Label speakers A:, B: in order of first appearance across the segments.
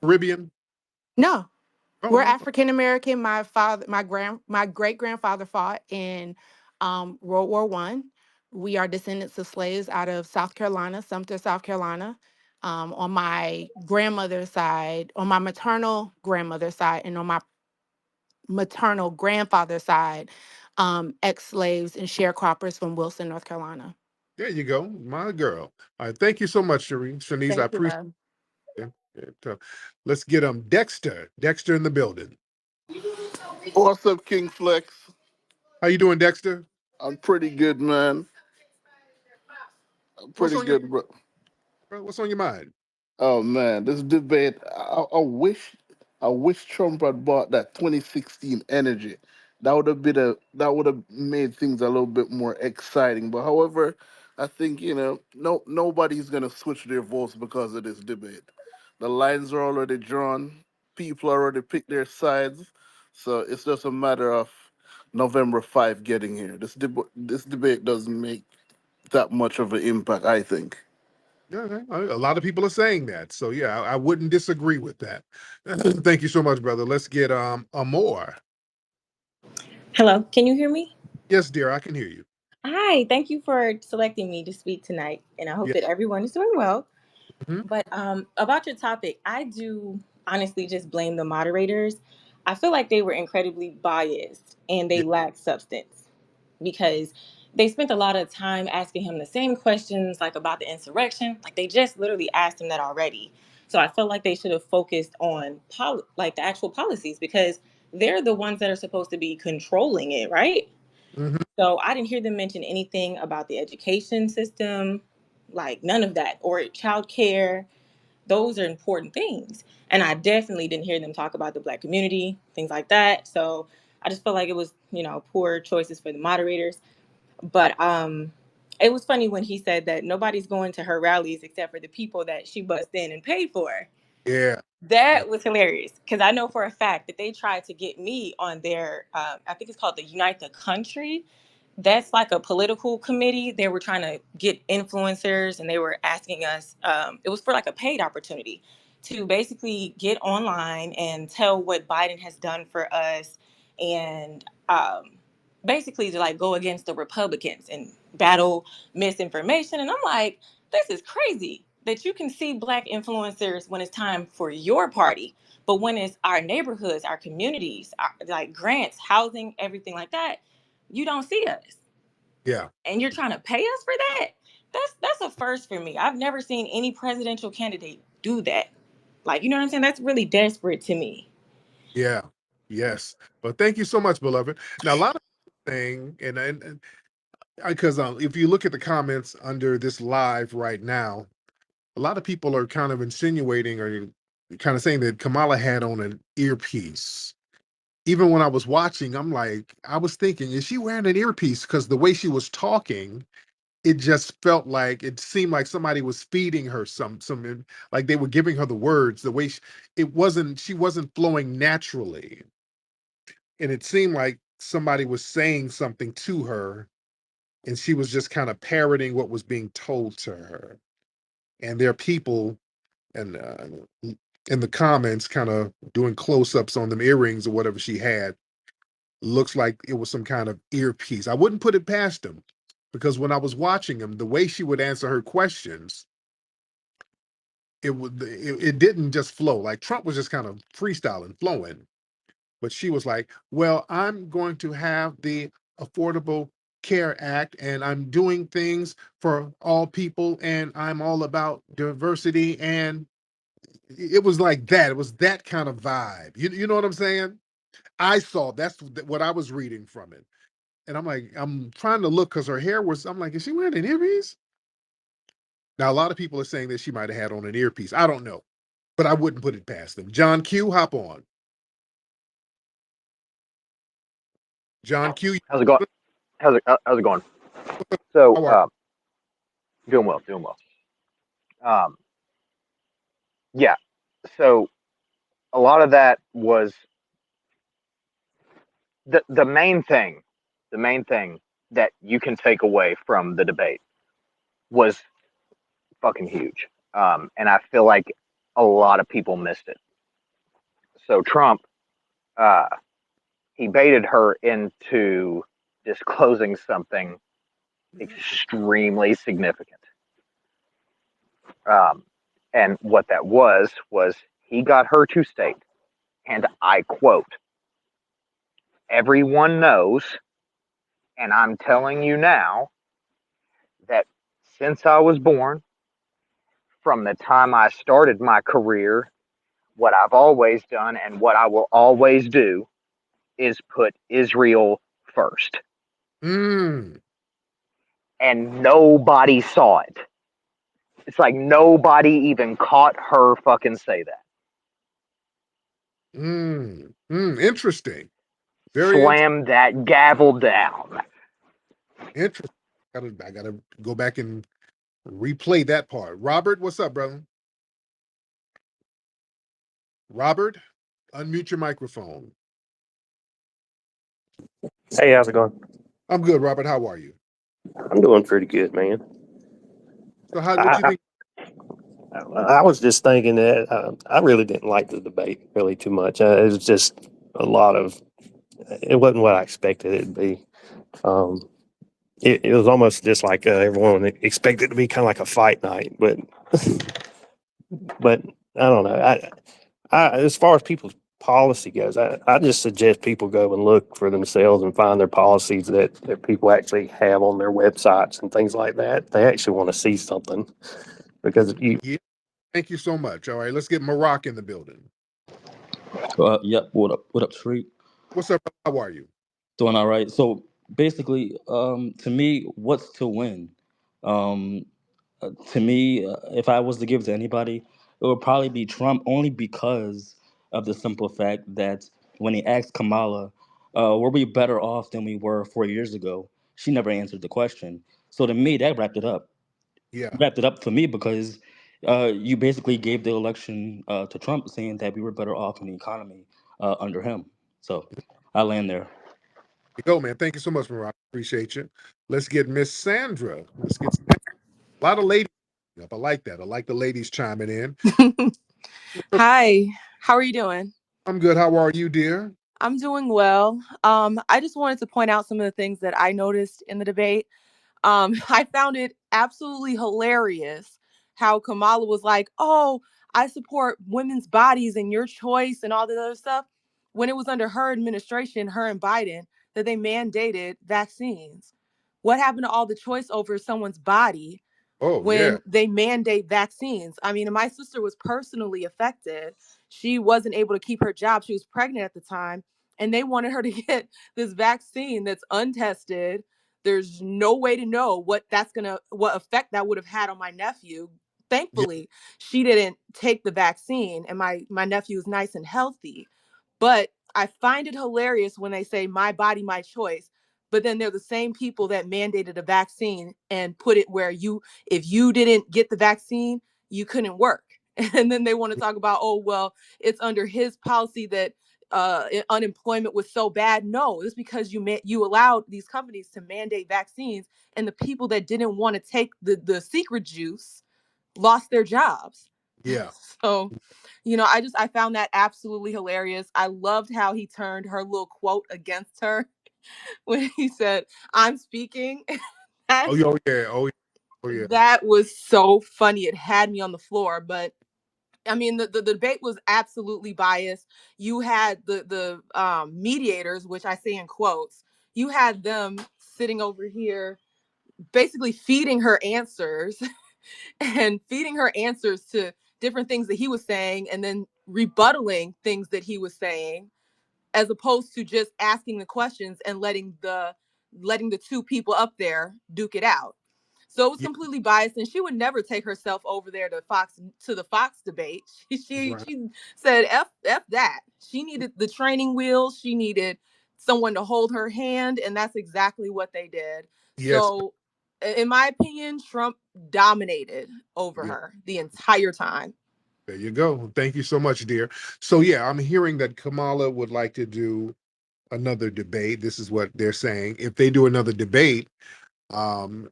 A: Caribbean?
B: No, we're
A: Oh,
B: African American. My great grandfather fought in World War I. We are descendants of slaves out of South Carolina, Sumter, South Carolina. On my grandmother's side, on my maternal grandmother's side, and on my maternal grandfather's side, ex-slaves and sharecroppers from Wilson, North Carolina.
A: there you go, my girl. All right, thank you so much, Shanice. I
B: Thank you,
A: appreciate
B: love.
A: it. Let's get Dexter. Dexter in the building.
C: What's up, King Flex?
A: How you doing, Dexter?
C: I'm pretty good, man. I'm
A: What's
C: pretty
A: on your
C: good, bro.
A: What's on your mind?
C: Oh man, this debate. I wish Trump had bought that 2016 energy. That would have made things a little bit more exciting. But however, I think nobody's gonna switch their votes because of this debate. The lines are already drawn. People already picked their sides. So it's just a matter of November 5 getting here. This debate doesn't make that much of an impact, I think.
A: Yeah, a lot of people are saying that. So yeah, I wouldn't disagree with that. Thank you so much, brother. Let's get Amor.
D: Hello, can you hear me?
A: Yes, dear, I can hear you.
D: Hi, thank you for selecting me to speak tonight, and I hope
A: Yeah.
D: that everyone is doing well.
A: Mhm.
D: But about your topic, I do honestly just blame the moderators. I feel like they were incredibly biased and they
A: Yeah.
D: lack substance because they spent a lot of time asking him the same questions, like about the insurrection. Like they just literally asked him that already. So I felt like they should have focused on like the actual policies because they're the ones that are supposed to be controlling it, right?
A: Mhm.
D: So I didn't hear them mention anything about the education system, like none of that, or childcare. Those are important things. And I definitely didn't hear them talk about the Black community, things like that. So I just felt like it was, poor choices for the moderators. But it was funny when he said that nobody's going to her rallies except for the people that she bussed in and paid for.
A: Yeah.
D: That was hilarious because I know for a fact that they tried to get me on their, I think it's called the Unite the Country. That's like a political committee. They were trying to get influencers and they were asking us, it was for like a paid opportunity to basically get online and tell what Biden has done for us and basically to like go against the Republicans and battle misinformation. And I'm like, this is crazy that you can see Black influencers when it's time for your party. But when it's our neighborhoods, our communities, like grants, housing, everything like that, you don't see us.
A: Yeah.
D: And you're trying to pay us for that? That's a first for me. I've never seen any presidential candidate do that. Like, you know what I'm saying? That's really desperate to me.
A: Yeah. Yes. Well, thank you so much, beloved. Now, a lot of thing, and because if you look at the comments under this live right now, a lot of people are kind of insinuating or kind of saying that Kamala had on an earpiece. Even when I was watching, I was thinking, is she wearing an earpiece? Because the way she was talking, it just felt like it seemed like somebody was feeding her like they were giving her the words. The way she wasn't flowing naturally, and it seemed like somebody was saying something to her, and she was just kind of parroting what was being told to her. And there are people and in the comments kind of doing close-ups on them earrings or whatever she had. Looks like it was some kind of earpiece. I wouldn't put it past them because when I was watching him, the way she would answer her questions, it didn't just flow. Like Trump was just kind of freestyling, flowing, but she was like, "Well, I'm going to have the Affordable Care Act, and I'm doing things for all people, and I'm all about diversity." And it was like that. It was that kind of vibe. You know what I'm saying? I saw that's what I was reading from it. And I'm like, I'm trying to look because her hair was, I'm like, is she wearing an earpiece? Now, a lot of people are saying that she might have had on an earpiece. I don't know, but I wouldn't put it past them. John Q, hop on. John Q,
E: How's it going? How's it going? So,
A: how are
E: doing well, doing well. Um, yeah. So a lot of that was the main thing. The main thing that you can take away from the debate was fucking huge. And I feel like a lot of people missed it. So Trump, uh, he baited her into disclosing something extremely significant. Um, and what that was he got her to state, and I quote, "Everyone knows, and I'm telling you now, that since I was born, from the time I started my career, what I've always done and what I will always do is put Israel first."
A: Mm,
E: And nobody saw it. It's like nobody even caught her fucking say that.
A: interesting. Very
E: Slam that gavel down.
A: interesting. I gotta go back and replay that part. Robert, what's up, brother? Robert, unmute your microphone.
F: Hey, how's it going?
A: I'm good, Robert. How are you?
F: I'm doing pretty good, man.
A: So, what you
F: I
A: think?
F: I was just thinking that I really didn't like the debate really too much. It was just a lot of. It wasn't what I expected it to be. Um, it was almost just like everyone expected it to be kind of like a fight night, but I don't know. As far as people's policy goes, I just suggest people go and look for themselves and find their policies that people actually have on their websites and things like that. They actually want to see something because you.
A: Yeah, thank you so much. All right, let's get Maroc in the building.
G: Yep. What up? What up, Tariq?
A: What's up? How are you?
G: Doing all right. So basically, to me, what's to win? Um, to me, if I was to give it to anybody, it would probably be Trump, only because of the simple fact that when he asked Kamala, "Were we better off than we were 4 years ago?" She never answered the question. So to me, that wrapped it up.
A: Yeah,
G: Wrapped it up for me because you basically gave the election to Trump, saying that we were better off in the economy under him. So I land there.
A: you go, man. Thank you so much, Maroc. Appreciate you. Let's get Miss Sandra. A lot of ladies up. I like that. I like the ladies chiming in.
H: Hi, how are you doing?
A: I'm good. How are you, dear?
H: I'm doing well. I just wanted to point out some of the things that I noticed in the debate. I found it absolutely hilarious how Kamala was like, "Oh, I support women's bodies and your choice and all the other stuff," when it was under her administration, her and Biden, that they mandated vaccines. What happened to all the choice over someone's body
A: Oh, yeah.
H: when they mandate vaccines? I mean, my sister was personally affected. She wasn't able to keep her job. She was pregnant at the time, and they wanted her to get this vaccine that's untested. There's no way to know what effect that would have had on my nephew.
A: Yeah.
H: Thankfully, she didn't take the vaccine, and my nephew is nice and healthy. But I find it hilarious when they say my body, my choice. But then they're the same people that mandated a vaccine and put it where if you didn't get the vaccine, you couldn't work. And then they want to talk about, oh, well, it's under his policy that unemployment was so bad. No, it's because you allowed these companies to mandate vaccines, and the people that didn't want to take the secret juice lost their jobs.
A: Yeah.
H: So, I found that absolutely hilarious. I loved how he turned her little quote against her when he said, "I'm speaking." that
A: Oh, yeah. Oh, yeah. Oh, yeah. Oh, yeah.
H: that was so funny. It had me on the floor. But I mean, the debate was absolutely biased. You had the mediators, which I say in quotes. You had them sitting over here, basically feeding her answers and feeding her answers to different things that he was saying, and then rebuttaling things that he was saying, as opposed to just asking the questions and letting the two people up there duke it out. So it was
A: Yeah.
H: completely biased, and she would never take herself over there to the Fox debate.
A: Right.
H: She said f that. She needed the training wheels. She needed someone to hold her hand, and that's exactly what they did.
A: Yes.
H: So, in my opinion, Trump dominated over
A: Yeah.
H: her the entire time.
A: There you go. Thank you so much, dear. So, yeah, I'm hearing that Kamala would like to do another debate. This is what they're saying. If they do another debate, um,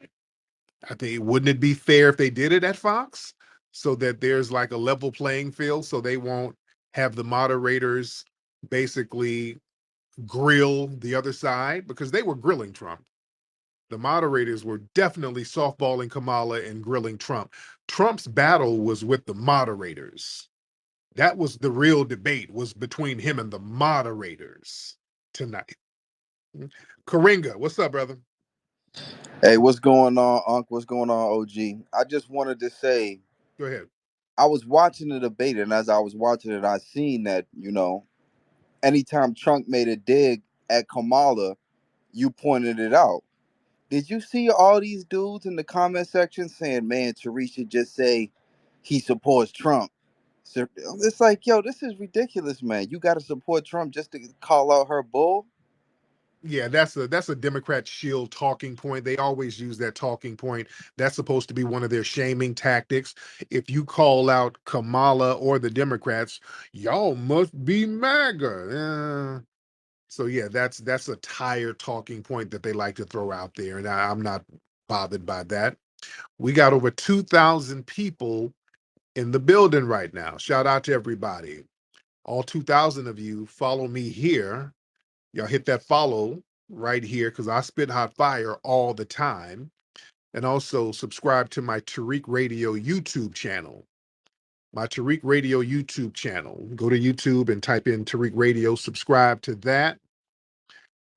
A: I think wouldn't it be fair if they did it at Fox so that there's like a level playing field so they won't have the moderators basically grill the other side because they were grilling Trump. The moderators were definitely softballing Kamala and grilling Trump. Trump's battle was with the moderators. That was the real debate, was between him and the moderators tonight. Karinga, what's up, brother?
I: Hey, what's going on, Unc? What's going on, OG? I just wanted to say
A: Go ahead.
I: I was watching the debate, and as I was watching it, I seen that anytime Trump made a dig at Kamala, you pointed it out. Did you see all these dudes in the comment section saying, "Man, Tariq should just say he supports Trump"? So it's like, yo, this is ridiculous, man. You got to support Trump just to call out her bull.
A: Yeah, that's a Democrat shield talking point. They always use that talking point. That's supposed to be one of their shaming tactics. If you call out Kamala or the Democrats, y'all must be MAGA. So yeah, that's a tired talking point that they like to throw out there, and I'm not bothered by that. We got over 2,000 people in the building right now. Shout out to everybody. All 2,000 of you follow me here. Y'all hit that follow right here because I spit hot fire all the time. And also subscribe to my Tariq Radio YouTube channel. My Tariq Radio YouTube channel. Go to YouTube and type in Tariq Radio. Subscribe to that,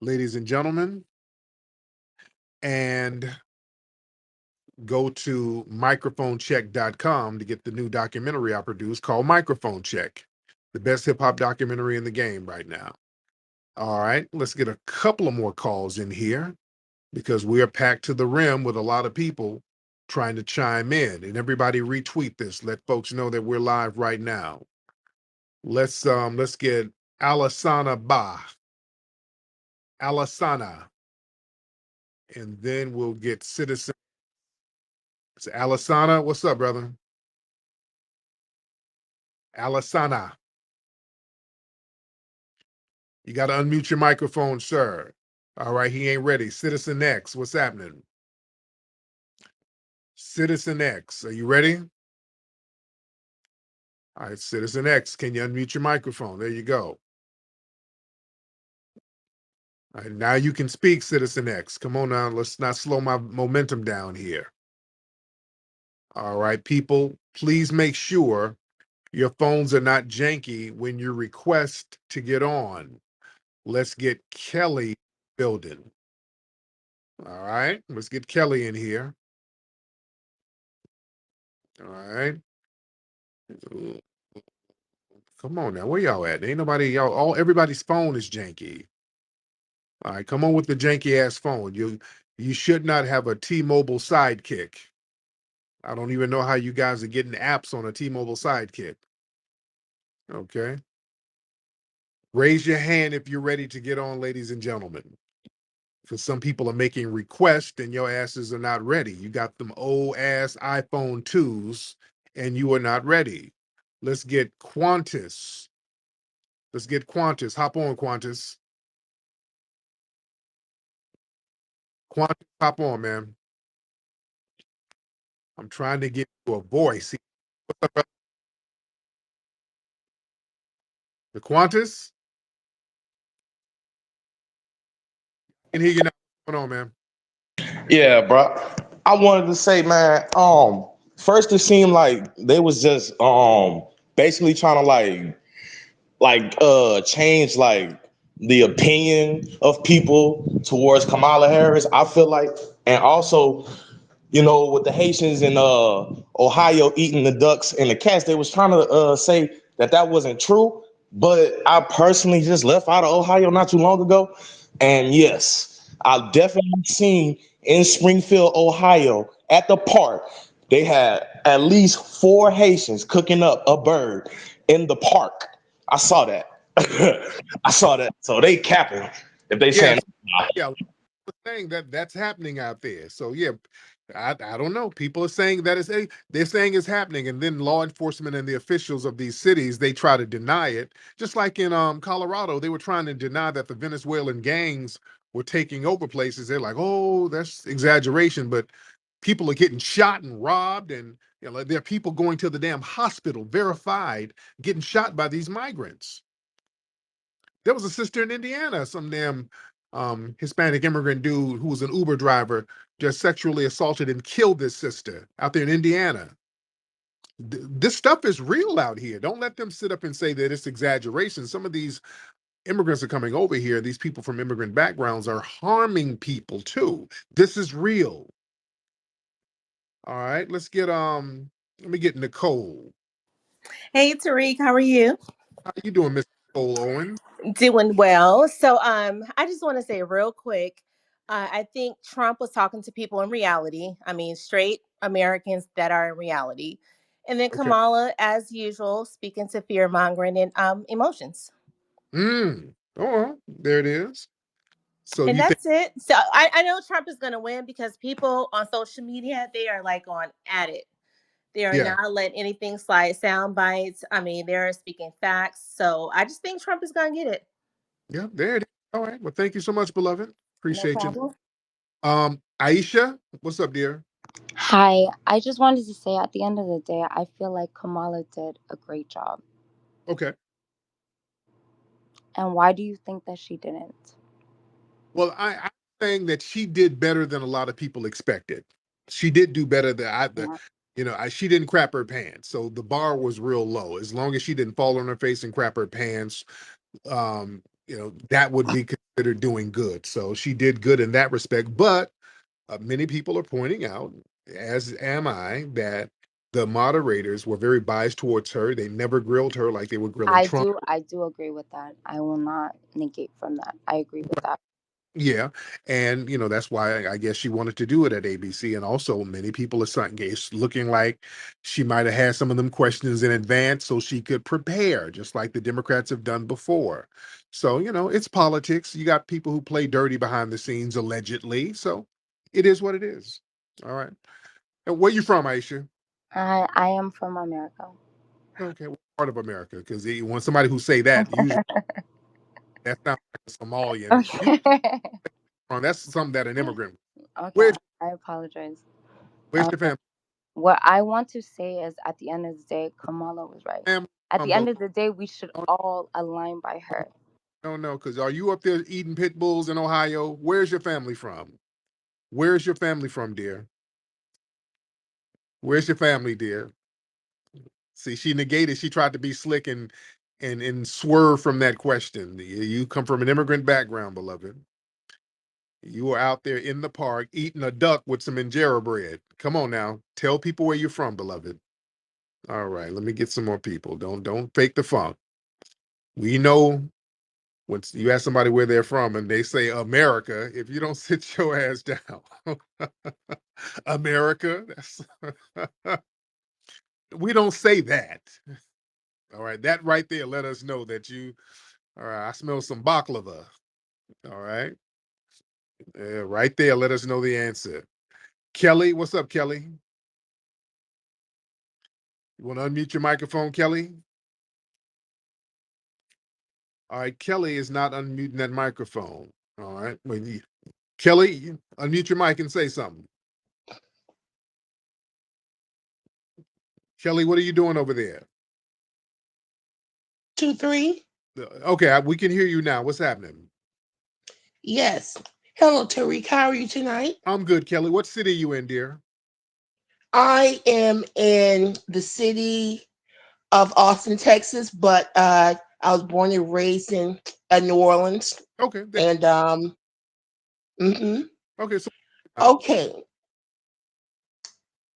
A: ladies and gentlemen. And go to microphonecheck.com to get the new documentary I produced called Microphone Check, the best hip hop documentary in the game right now. All right, let's get a couple of more calls in here because we are packed to the rim with a lot of people trying to chime in. And everybody retweet this. Let folks know that we're live right now. Let's get Alasana Ba. Alasana. And then we'll get Citizen. It's Alasana. What's up, brother? Alasana. You got to unmute your microphone, sir. All right, he ain't ready. Citizen X, what's happening? Citizen X, are you ready? All right, Citizen X, can you unmute your microphone? There you go. All right, now you can speak, Citizen X. Come on now, let's not slow my momentum down here. All right, people, please make sure your phones are not janky when you request to get on. Let's get Kelly building. All right, let's get Kelly in here. All right. Come on now, where y'all at? Ain't nobody, everybody's phone is janky. All right, come on with the janky ass phone. You should not have a T-Mobile Sidekick. I don't even know how you guys are getting apps on a T-Mobile Sidekick. Okay. Raise your hand if you're ready to get on, ladies and gentlemen. Because some people are making requests and your asses are not ready. You got them old ass iPhone 2s and you are not ready. Let's get Qantas. Let's get Qantas. Hop on, Qantas. Qantas, hop on, man. I'm trying to get you a voice. The Qantas, can hear you now. What's going on, man?
J: Yeah, bro. I wanted to say, man, first it seemed like they was just basically trying to change like the opinion of people towards Kamala Harris. I feel like, and also, with the Haitians in Ohio eating the ducks and the cats, they was trying to say that wasn't true. But I personally just left out of Ohio not too long ago, and yes, I've definitely seen in Springfield, Ohio, at the park, they had at least 4 Haitians cooking up a bird in the park. I saw that. I saw that. So they capping if they saying.
A: Yes, yeah, saying that that's happening out there. So yeah, I don't know. People are saying that they're saying it's happening, and then law enforcement and the officials of these cities they try to deny it. Just like in Colorado, they were trying to deny that the Venezuelan gangs were taking over places. They're like, oh, that's exaggeration, but people are getting shot and robbed, and like, there are people going to the damn hospital, verified, getting shot by these migrants. There was a sister in Indiana, some damn Hispanic immigrant dude who was an Uber driver just sexually assaulted and killed this sister out there in Indiana. This stuff is real out here. Don't let them sit up and say that it's exaggeration. Some of these immigrants are coming over here. These people from immigrant backgrounds are harming people too. This is real. All right, let me get Nicole.
K: Hey Tariq, how are you?
A: How you doing, Miss Nicole Owens?
K: Doing well. So I just want to say real quick, I think Trump was talking to people in reality. I mean, straight Americans that are in reality. And then
A: Okay.
K: Kamala, as usual, speaking to fear mongering and emotions.
A: Oh, well, there it is. So
K: And
A: you think,
K: that's it. So I know Trump is gonna win because people on social media, they are like on at it. They are
A: yeah,
K: not letting anything slide, sound bites. I mean, they're speaking facts. So I just think Trump is gonna get it.
A: yeah, there it is. All right. Well, thank you so much, beloved.
K: No
A: Appreciate you.
K: problem.
A: Aisha, what's up, dear?
L: Hi, I just wanted to say at the end of the day, I feel like Kamala did a great job.
A: Okay.
L: And why do you think that she didn't?
A: Well, I'm saying that she did better than a lot of people expected. She did do better than
L: Yeah.
A: she didn't crap her pants. So the bar was real low. As long as she didn't fall on her face and crap her pants, that would be considered doing good. So she did good in that respect. But many people are pointing out, as am I, that the moderators were very biased towards her. They never grilled her like they were grilling Trump.
L: I do agree with that. I will not negate from that. I agree with that.
A: Yeah, and that's why I guess she wanted to do it at ABC, and also many people are saying it's looking like she might have had some of them questions in advance so she could prepare, just like the Democrats have done before. So it's politics. You got people who play dirty behind the scenes, allegedly. So it is what it is. All right. And where you from, Aisha?
L: I am from America.
A: Okay, what part of America? Because when somebody who say that, usually that sounds like a Somalian.
L: Okay.
A: That's something that an immigrant.
L: Okay,
A: Where's
L: I apologize.
A: where's
L: Um,
A: your family?
L: what I want to say is at the end of the day, Kamala was right.
A: Family
L: At the
A: from
L: end of the day, we should
A: oh,
L: all align by her.
A: no, because are you up there eating pit bulls in Ohio? Where's your family from? Where's your family from, dear? Where's your family, dear? See, she negated. She tried to be slick and swerve from that question. You come from an immigrant background, beloved. You were out there in the park eating a duck with some injera bread. Come on now, tell people where you're from, beloved. All right, let me get some more people. Don't fake the funk. We know when you ask somebody where they're from and they say America, if you don't sit your ass down, America, we don't say that. All right, that right there let us know that all right, I smell some baklava. All right, right there, let us know the answer. Kelly, what's up, Kelly? You want to unmute your microphone, Kelly? All right, Kelly is not unmuting that microphone. All right, Kelly, unmute your mic and say something. Kelly, what are you doing over there?
M: 2, 3.
A: Okay, we can hear you now. What's happening?
M: Yes. Hello, Tariq. How are you tonight?
A: I'm good, Kelly. What city are you in, dear?
M: I am in the city of Austin, Texas, but I was born and raised in New Orleans.
A: Okay,
M: And
A: okay, so
M: okay,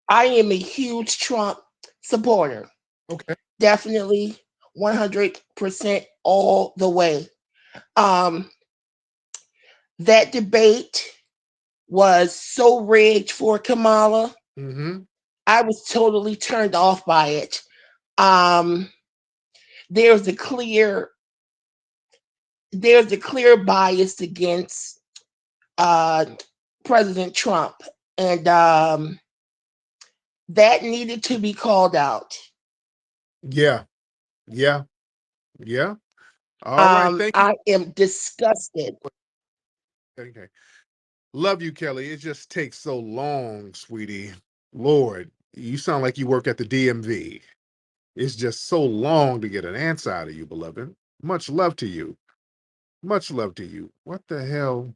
M: I am a huge Trump supporter.
A: okay,
M: Definitely 100% all the way. Um, that debate was so rigged for Kamala.
A: mm-hmm.
M: I was totally turned off by it. Um, there's a clear bias against uh, President Trump, and that needed to be called out.
A: Yeah, yeah, yeah. All right, thank you.
M: I am disgusted.
A: Okay, Love you, Kelly. It just takes so long, sweetie. Lord, you sound like you work at the DMV. It's just so long to get an answer out of you, beloved. Much love to you. Much love to you. What the hell?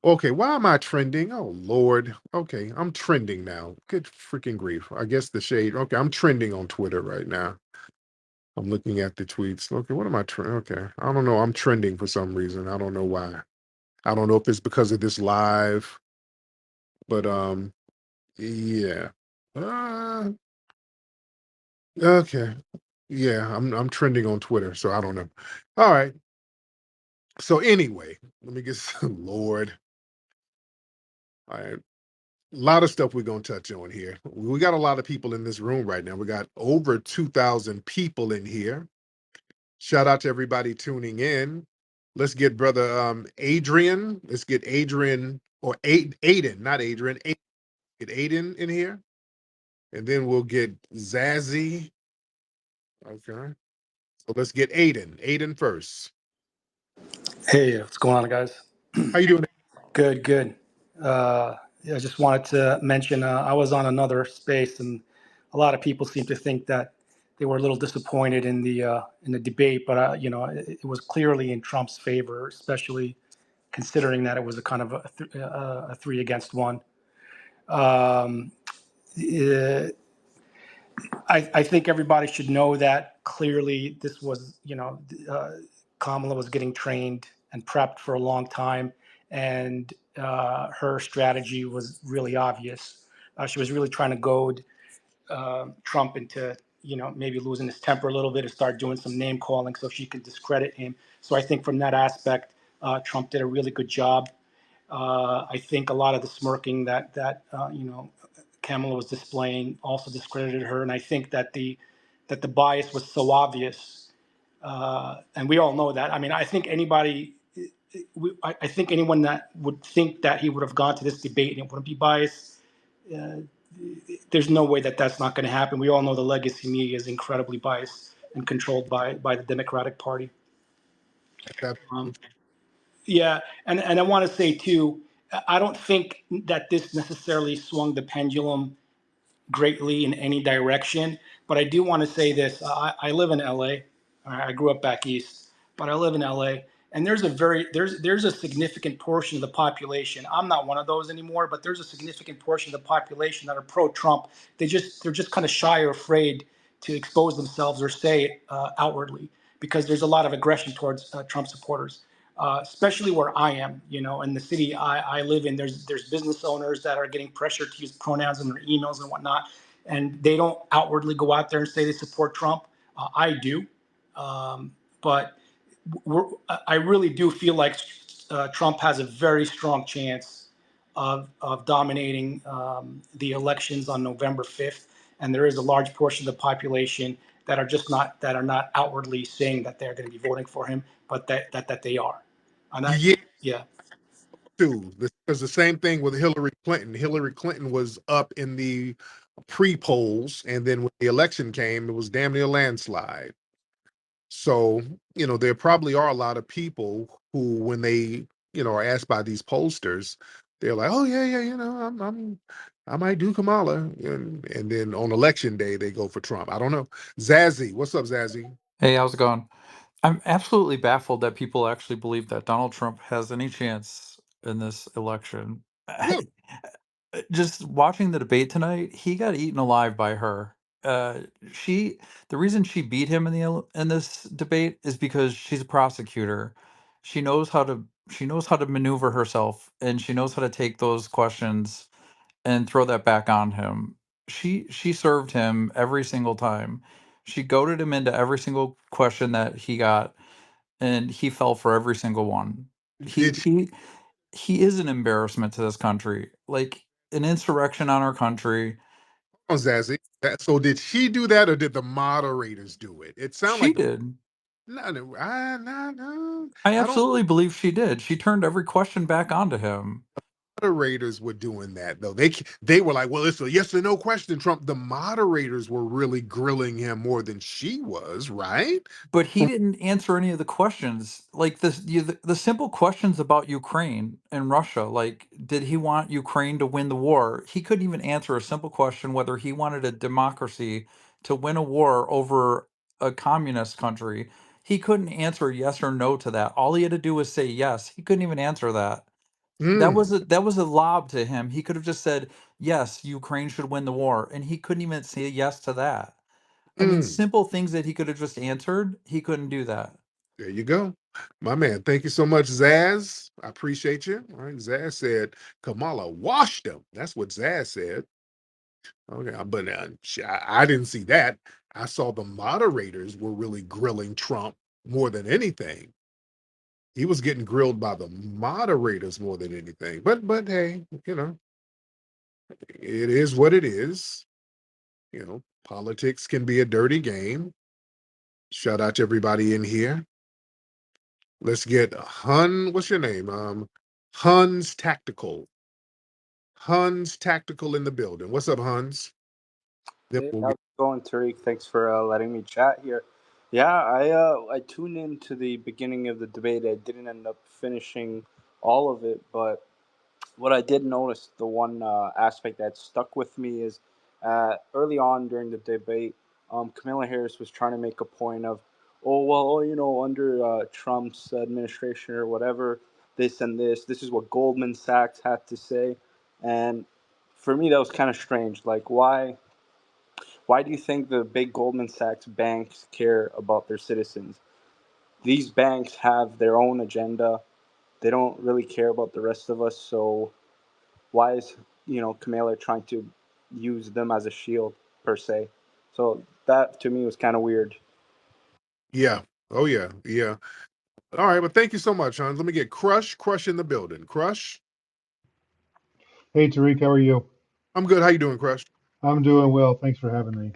A: Okay, why am I trending? Oh Lord. Okay, I'm trending now. Good freaking grief. I guess the shade. Okay, I'm trending on Twitter right now. I'm looking at the tweets. Okay, what am I okay. I don't know. I'm trending for some reason. I don't know why. I don't know if it's because of this live, but yeah. Uh, okay. Yeah, I'm trending on Twitter, so I don't know. All right. So anyway, let me get Lord. All right. A lot of stuff we're gonna touch on here. We got a lot of people in this room right now. We got over 2,000 people in here. Shout out to everybody tuning in. Let's get brother Adrian. Let's get Adrian or Aiden, not Adrian. Get Aiden in here, and then we'll get Zazzy. Okay. So let's get Aiden. Aiden first.
N: Hey, what's going on, guys?
A: How you doing?
N: Good, good. Yeah, I just wanted to mention I was on another space, and a lot of people seem to think that they were a little disappointed in the debate, but it was clearly in Trump's favor, especially considering that it was a kind of a three against one. Um, eh, I think everybody should know that clearly this was, Kamala was getting trained and prepped for a long time, and her strategy was really obvious. She was really trying to goad Trump into, maybe losing his temper a little bit and start doing some name calling so she could discredit him. So I think from that aspect, Trump did a really good job. I think a lot of the smirking that Kamala was displaying also discredited her, and I think that the bias was so obvious, and we all know that. I mean, I think I think anyone that would think that he would have gone to this debate and it wouldn't be biased, uh, there's no way that that's not going to happen. We all know the legacy media is incredibly biased and controlled by the Democratic Party.
A: That,
N: Um, Yeah, and I want to say too, I don't think that this necessarily swung the pendulum greatly in any direction. But I do want to say this: I live in LA. I grew up back east, but I live in LA, and there's a significant portion of the population. I'm not one of those anymore, but there's a significant portion of the population that are pro-Trump. They're just kind of shy or afraid to expose themselves or say it outwardly because there's a lot of aggression towards Trump supporters. Especially where I am, in the city I live in, there's business owners that are getting pressured to use pronouns in their emails and whatnot, and they don't outwardly go out there and say they support Trump. I do, but I really do feel like Trump has a very strong chance of dominating the elections on November 5th, and there is a large portion of the population that are not outwardly saying that they're going to be voting for him, but that they are. And I,
A: yeah,
N: yeah,
A: too. Because the same thing with Hillary Clinton. Hillary Clinton was up in the pre-polls, and then when the election came, it was damn near a landslide. So, there probably are a lot of people who, when they, are asked by these pollsters, they're like, "Oh yeah, yeah, I might do Kamala," and then on election day they go for Trump. I don't know. Zazzy, what's up, Zazzy?
O: Hey, how's it going? I'm absolutely baffled that people actually believe that Donald Trump has any chance in this election.
A: Really?
O: Just watching the debate tonight, he got eaten alive by her. Uh, she, the reason she beat him in this debate is because she's a prosecutor. She knows how to maneuver herself, and she knows how to take those questions and throw that back on him. She served him every single time. She goaded him into every single question that he got, and he fell for every single one. He
A: Did she,
O: he he is an embarrassment to this country, like an insurrection on our country.
A: oh, Zazzy? So did she do that, or did the moderators do it? It sounded
O: She
A: like the
O: did.
A: no, no, no, no.
O: I
A: I don't.
O: absolutely believe she did. She turned every question back onto him.
A: moderators were doing that though. They were like, well, it's a yes or no question, Trump. The moderators were really grilling him more than she was, right?
O: But he didn't answer any of the questions. Like the simple questions about Ukraine and Russia, like did he want Ukraine to win the war? He couldn't even answer a simple question whether he wanted a democracy to win a war over a communist country. He couldn't answer yes or no to that. All he had to do was say yes. He couldn't even answer that.
A: Mm,
O: That was a lob to him. He could have just said, "Yes, Ukraine should win the war." And he couldn't even say yes to that. I mean,
A: mm.
O: simple things that he could have just answered, he couldn't do that.
A: There you go. My man. Thank you so much, Zaz. I appreciate you. All right. Zaz said Kamala washed him. That's what Zaz said. Okay. But I didn't see that. I saw the moderators were really grilling Trump more than anything. He was getting grilled by the moderators more than anything. But hey, it is what it is. Politics can be a dirty game. Shout out to everybody in here. Let's get Hun. What's your name? Hun's Tactical. Hun's Tactical in the building. What's up, Huns? Then
P: Hey,
A: we'll
P: how's
A: get,
P: it going, Tariq? Thanks for letting me chat here. Yeah, I tuned into the beginning of the debate. I didn't end up finishing all of it, but what I did notice, the one aspect that stuck with me is early on during the debate, Kamala Harris was trying to make a point of, oh well, under Trump's administration or whatever, this and this is what Goldman Sachs had to say, and for me that was kind of strange. Like, why do you think the big Goldman Sachs banks care about their citizens? These banks have their own agenda. They don't really care about the rest of us. So why is Kamala trying to use them as a shield per se? So that to me was kind of weird.
A: yeah. Oh yeah, yeah. All right, well, thank you so much, Hans. Let me get Crush in the building. Crush.
Q: Hey Tariq, how are you?
A: I'm good. How you doing, Crush?
Q: I'm doing well. Thanks for having me.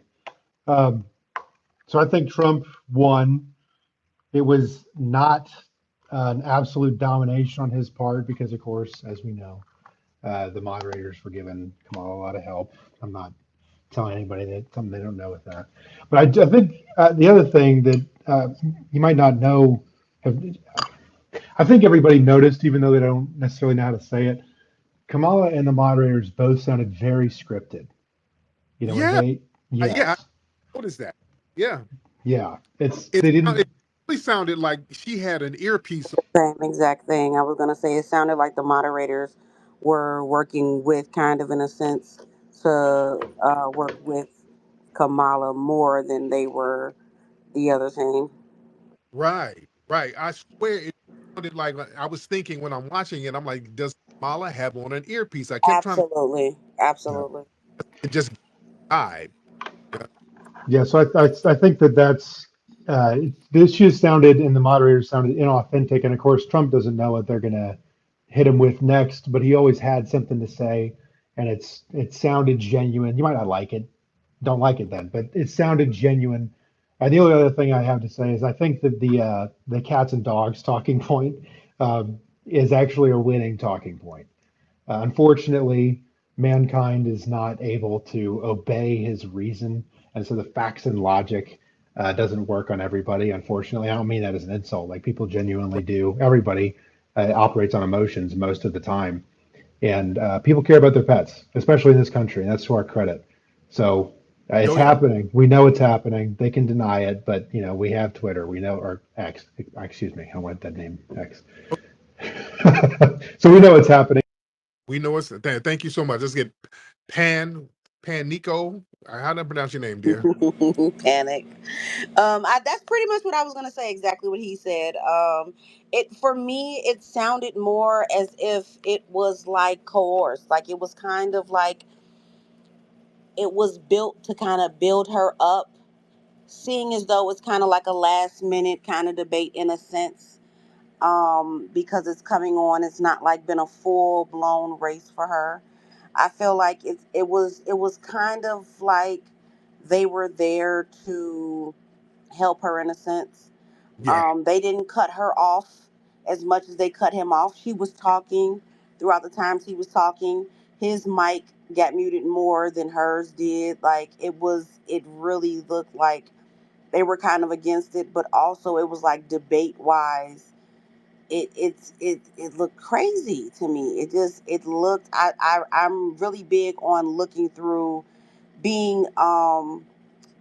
Q: Um, so I think Trump won. It was not an absolute domination on his part because, of course, as we know, the moderators were giving Kamala a lot of help. I'm not telling anybody that something they don't know with that. But I think the other thing that you might not know, have, I think everybody noticed, even though they don't necessarily know how to say it. Kamala and the moderators both sounded very scripted. You know, when
A: Yeah,
Q: they,
A: yeah.
Q: yes,
A: I noticed that. Yeah,
Q: yeah, it's
A: it
Q: they
A: it
Q: didn't.
A: really sounded like she had an earpiece.
R: Same exact thing. I was going to say it sounded like the moderators were working with, kind of in a sense, to work with Kamala more than they were the other team.
A: Right, right. I swear it sounded like I was thinking when I'm watching it. I'm like, does Mala have on an earpiece? I kept trying to.
R: Absolutely.
Q: Yeah,
R: Absolutely.
A: It just died. Yeah.
Q: yeah. So I think that that's this just sounded and the moderators sounded inauthentic, and of course Trump doesn't know what they're gonna hit him with next, but he always had something to say, and it sounded genuine. You might not like it, don't like it then, but it sounded genuine. And the only other thing I have to say is I think that the cats and dogs talking point is actually a winning talking point. Unfortunately, mankind is not able to obey his reason, and so the facts and logic doesn't work on everybody. Unfortunately, I don't mean that as an insult. Like people genuinely do. Everybody operates on emotions most of the time, and people care about their pets, especially in this country, and that's to our credit. So it's
A: Oh yeah.
Q: happening. We know it's happening. They can deny it, but we have Twitter. We know, or X. Excuse me, I want that name X. So we know it's happening.
A: We know it's. Thank you so much. Let's get Pan Nico. How do I pronounce your name, dear?
R: Panic. That's pretty much what I was gonna say. Exactly what he said. It for me, it sounded more as if it was like coerced. Like it was kind of like it was built to kind of build her up, seeing as though it's kind of like a last minute kind of debate in a sense, because it's coming on. It's not like been a full blown race for her. I feel like it was kind of like they were there to help her in a sense.
A: Yeah.
R: They didn't cut her off as much as they cut him off. She was talking throughout the times he was talking. His mic got muted more than hers did. Like it really looked like they were kind of against it, but also it was like debate wise. It looked crazy to me. It looked. I'm really big on looking through, being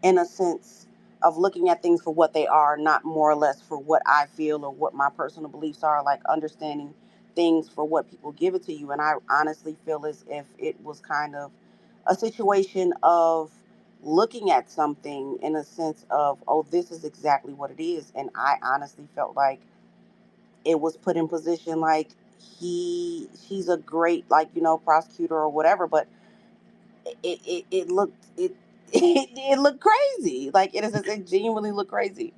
R: in a sense of looking at things for what they are, not more or less for what I feel or what my personal beliefs are, like understanding things for what people give it to you. And I honestly feel as if it was kind of a situation of looking at something in a sense of, oh, this is exactly what it is. And I honestly felt like it was put in position like she's a great, like, prosecutor or whatever, but it looked it looked crazy. Like it genuinely looked crazy.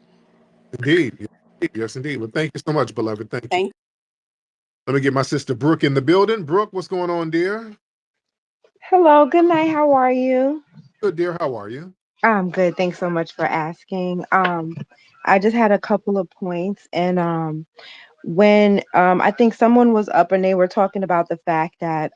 A: Indeed. Yes, indeed. Well, thank you so much, beloved. Thank you.
R: Thank
A: Let me get my sister Brooke in the building. Brooke, what's going on, dear?
S: Hello, good night. How are you?
A: Good, dear. How are you?
S: I'm good. Thanks so much for asking. I just had a couple of points, and when I think someone was up and they were talking about the fact that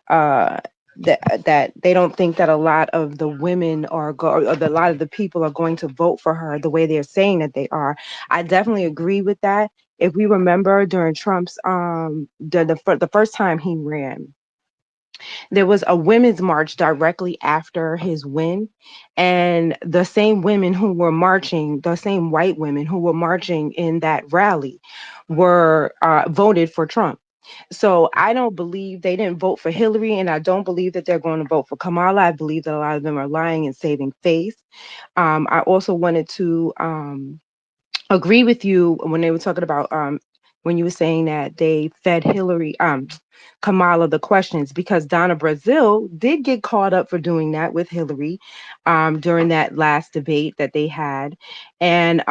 S: uh that they don't think that a lot of the women a lot of the people are going to vote for her the way they're saying that they are. I definitely agree with that. If we remember during Trump's the first time he ran, there was a women's march directly after his win, and the same women who were marching, the same white women who were marching in that rally, were voted for Trump. So I don't believe they didn't vote for Hillary, and I don't believe that they're going to vote for Kamala. I believe that a lot of them are lying and saving face. I also wanted to agree with you when they were talking about when you were saying that they fed Hillary Kamala the questions, because Donna Brazil did get caught up for doing that with Hillary during that last debate that they had. And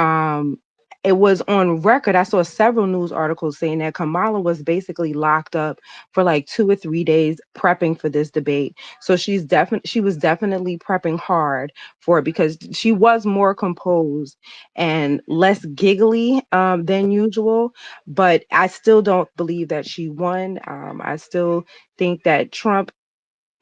S: it was on record. I saw several news articles saying that Kamala was basically locked up for like 2 or 3 days prepping for this debate. So she was definitely prepping hard for it, because she was more composed and less giggly than usual. But I still don't believe that she won. I still think that Trump,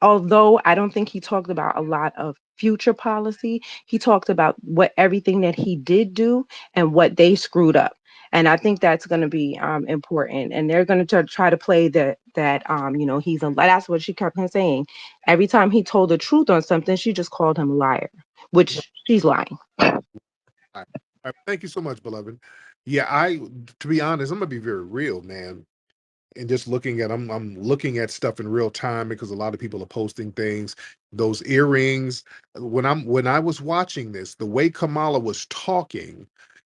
S: although I don't think he talked about a lot of future policy, he talked about what everything that he did do and what they screwed up. And I think that's going to be important. And they're going to try to play that he's a. That's what she kept on saying. Every time he told the truth on something, she just called him a liar, which she's lying.
A: All right. All right. Thank you so much, beloved. Yeah, to be honest, I'm gonna be very real, man. And just I'm looking at stuff in real time because a lot of people are posting things. Those earrings. When I was watching this, the way Kamala was talking,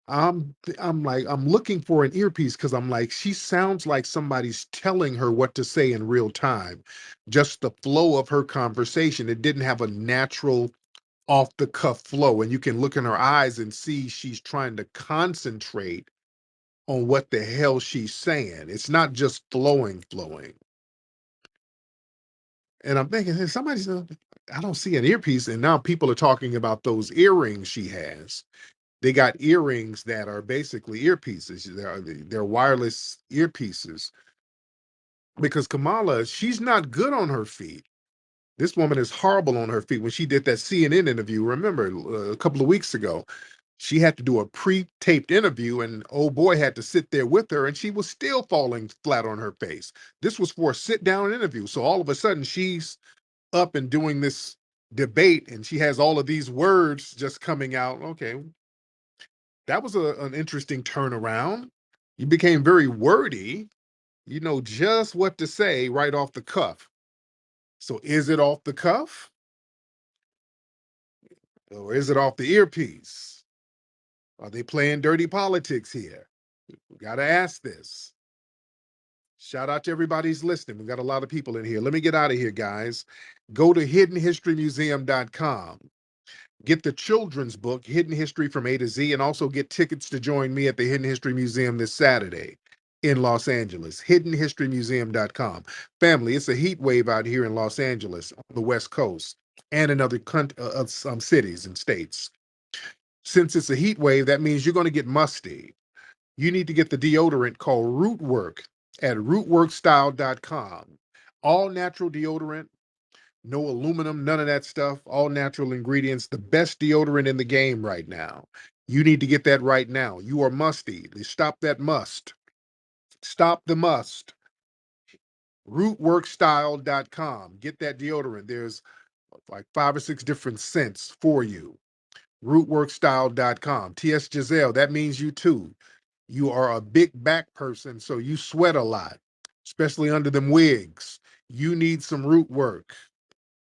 A: I'm like, I'm looking for an earpiece because I'm like, she sounds like somebody's telling her what to say in real time. Just the flow of her conversation. It didn't have a natural off the cuff flow. And you can look in her eyes and see she's trying to concentrate on what the hell she's saying. It's not just flowing. And I'm thinking, hey, I don't see an earpiece. And now people are talking about those earrings she has. They got earrings that are basically earpieces. They're wireless earpieces, because Kamala, she's not good on her feet. This woman is horrible on her feet. When she did that CNN interview, remember a couple of weeks ago, she had to do a pre-taped interview, and old boy had to sit there with her, and she was still falling flat on her face. This was for a sit-down interview. So all of a sudden, she's up and doing this debate, and she has all of these words just coming out. Okay, that was an interesting turnaround. You became very wordy. You know just what to say right off the cuff. So is it off the cuff, or is it off the earpiece? Are they playing dirty politics here? We got to ask this. Shout out to everybody who's listening. We got a lot of people in here. Let me get out of here, guys. Go to hiddenhistorymuseum.com. Get the children's book, Hidden History from A to Z, and also get tickets to join me at the Hidden History Museum this Saturday in Los Angeles. Hiddenhistorymuseum.com. Family, it's a heat wave out here in Los Angeles on the West Coast and in other cities and states. Since it's a heat wave, that means you're going to get musty. You need to get the deodorant called Root Work. at rootworkstyle.com. All natural deodorant, no aluminum, none of that stuff, all natural ingredients, the best deodorant in the game right now. You need to get that right now. You are musty. Stop that must. Stop the must. Rootworkstyle.com. Get that deodorant. There's like 5 or 6 different scents for you. Rootworkstyle.com. T.S. Giselle, that means you too. You are a big back person, so you sweat a lot, especially under them wigs. You need some root work.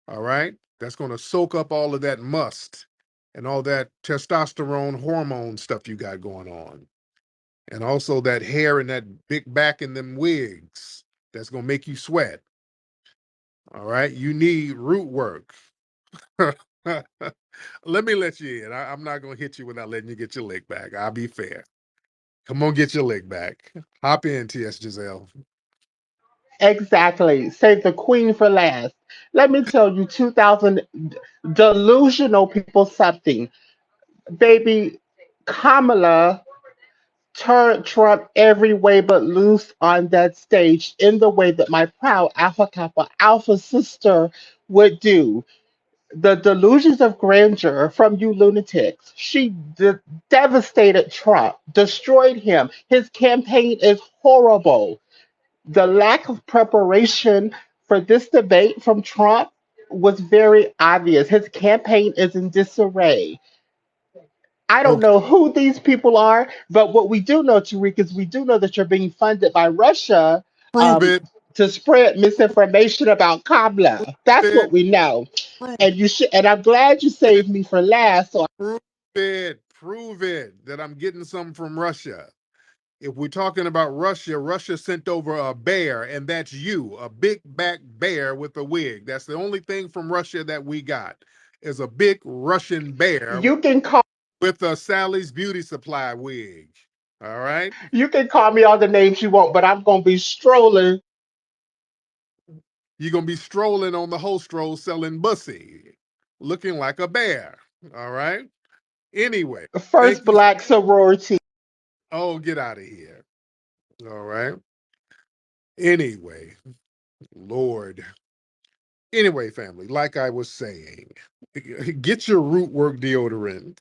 A: All right. That's going to soak up all of that must and all that testosterone hormone stuff you got going on. And also that hair and that big back in them wigs. That's going to make you sweat. All right. You need root work. Let me let you in. I'm not going to hit you without letting you get your lick back. I'll be fair. Come on, get your lick back. Hop in, T.S. Giselle.
M: Exactly. Save the queen for last. Let me tell you, 2000 delusional people something. Baby, Kamala turned Trump every way but loose on that stage in the way that my proud Alpha Kappa Alpha sister would do. The delusions of grandeur from you lunatics. She devastated Trump, destroyed him. His campaign is horrible. The lack of preparation for this debate from Trump was very obvious. His campaign is in disarray. I don't
A: Okay,
M: know who these people are, but what we do know, Tariq, is we do know that you're being funded by Russia
A: prove
M: um,
A: it.
M: to spread misinformation about Kamala. That's
A: it
M: what we know.
A: prove,
M: And you should, and I'm glad you
A: it.
M: saved me for last. So
A: Prove it. Prove it that I'm getting some from Russia. If we're talking about Russia, Russia sent over a bear, and that's you, a big back bear with a wig. That's the only thing from Russia that we got is a big Russian bear
M: you can call
A: with a Sally's Beauty Supply wig. All right.
M: you can call me all the names you want, but I'm gonna be strolling
A: You're gonna be strolling on the whole stroll selling bussy, looking like a bear. All right. Anyway, thank
M: first
A: you.
M: black sorority.
A: Oh, get out of here. All right. Anyway, Lord. Anyway, family, like I was saying, get your root work deodorant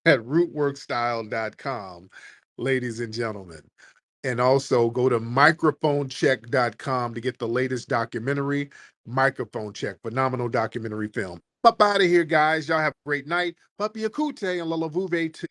A: at rootworkstyle.com, ladies and gentlemen. And also go to microphonecheck.com to get the latest documentary, Microphone Check, phenomenal documentary film. Up out of here, guys. Y'all have a great night. Papi Akute and Lalavuve to